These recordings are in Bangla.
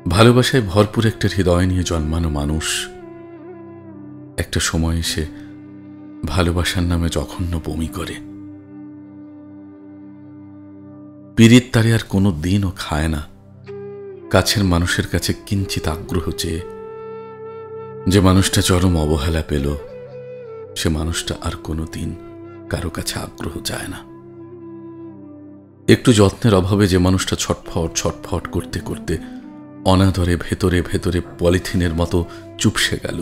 ভালোবাসায় ভরপুর একটা হৃদয় নিয়ে জন্মানো মানুষ একটা সময় এসে ভালোবাসার নামে জঘন্য বমি করে। পীড়িত তারে আর কোনো দিনও খায় না কাছের মানুষের কাছে কিঞ্চিত আগ্রহ চেয়ে। যে মানুষটা চরম অবহেলা পেল সে মানুষটা আর কোনো দিন কারো কাছে আগ্রহ চায় না। একটু যত্নের অভাবে যে মানুষটা ছটফট ছটফট করতে করতে অনাদরে ভেতরে ভেতরে পলিথিনের মতো চুপসে গেল,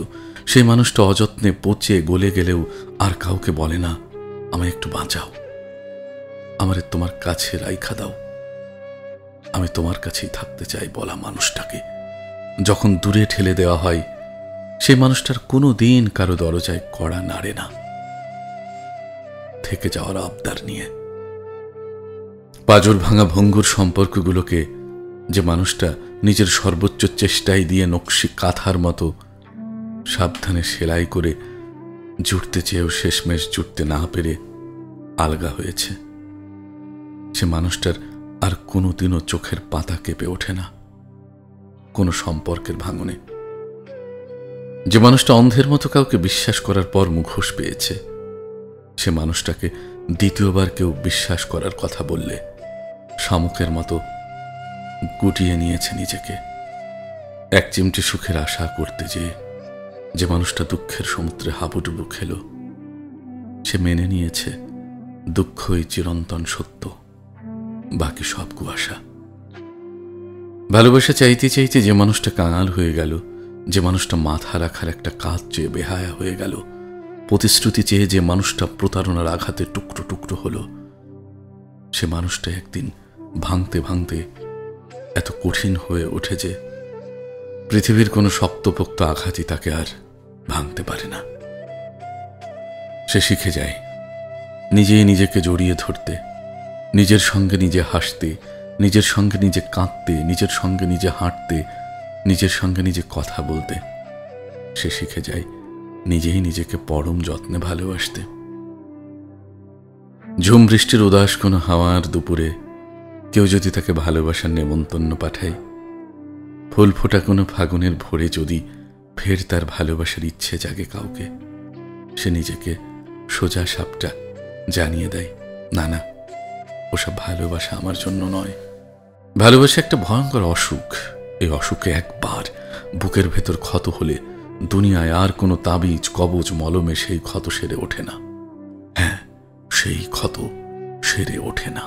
সেই মানুষটা অযত্নে পচে গলে গেলেও আর কাউকে বলে না আমায় একটু বাঁচাও, আমারে তোমার কাছে রাইখা দাও, আমি তোমার কাছেই থাকতে চাই বলা মানুষটাকে যখন দূরে ঠেলে দেওয়া হয়, সেই মানুষটার কোনো দিন কারো দরজায় কড়া নাড়ে না থেকে যাওয়ার আবদার নিয়ে। পাজর ভাঙা ভঙ্গুর সম্পর্কগুলোকে যে মানুষটা নিজের সর্বোচ্চ চেষ্টায় দিয়ে নকশি কাঁথার মতো সাবধানে সেলাই করে জুটতে চেয়েও শেষমেশ জুটতে না পেরে আলগা হয়েছে, সে মানুষটার আর কোনোদিনও চোখের পাতা কেঁপে ওঠে না কোনো সম্পর্কের ভাঙনে। যে মানুষটা অন্ধের মতো কাউকে বিশ্বাস করার পর মুখোশ পেয়েছে, সে মানুষটাকে দ্বিতীয়বার কেউ বিশ্বাস করার কথা বললে শামুকের মতো গুটিয়ে নিয়েছে নিজেকে। এক চিমটি সুখের আশা করতে যেয়ে যে মানুষটা দুঃখের সমুদ্রে হাবুডুবু খেল, সে মেনে নিয়েছে দুঃখই চিরন্তন সত্য, বাকি সব কুয়াশা। ভালোবাসা চাইতে চাইতে যে মানুষটা কাঙাল হয়ে গেল, যে মানুষটা মাথা রাখার একটা কাজ চেয়ে বেহায়া হয়ে গেল, প্রতিশ্রুতি চেয়ে যে মানুষটা প্রতারণার আঘাতে টুকরো টুকরো হলো, সে মানুষটা একদিন ভাঙতে ভাঙতে এত কঠিন হয়ে ওঠে যে পৃথিবীর কোনো শক্তপোক্ত আঘাতই তাকে আর ভাঙতে পারে না। সে শিখে যায় নিজেই নিজেকে জড়িয়ে ধরতে, নিজের সঙ্গে নিজে হাসতে, নিজের সঙ্গে নিজে কাঁদতে, নিজের সঙ্গে নিজে হাঁটতে, নিজের সঙ্গে নিজে কথা বলতে। সে শিখে যায় নিজেই নিজেকে পরম যত্নে ভালোবাসতে। ঝুম বৃষ্টির উদাস কোনো হাওয়ার দুপুরে কেউ যদি তাকে ভালোবাসার নেমন্তন্ন পাঠায়, ফুল ফোটা কোনো ফাগুনের ভোরে যদি ফের তার ভালোবাসার ইচ্ছে জাগে কাউকে, সে নিজেকে সোজা সাপটা জানিয়ে দেয় না না, ওসব ভালোবাসা আমার জন্য নয়। ভালোবাসা একটা ভয়ঙ্কর অসুখ, এই অসুখে একবার বুকের ভেতর ক্ষত হলে দুনিয়ায় আর কোনো তাবিজ কবজ মলমে সেই ক্ষত সেরে ওঠে না। হ্যাঁ, সেই ক্ষত সেরে ওঠে না।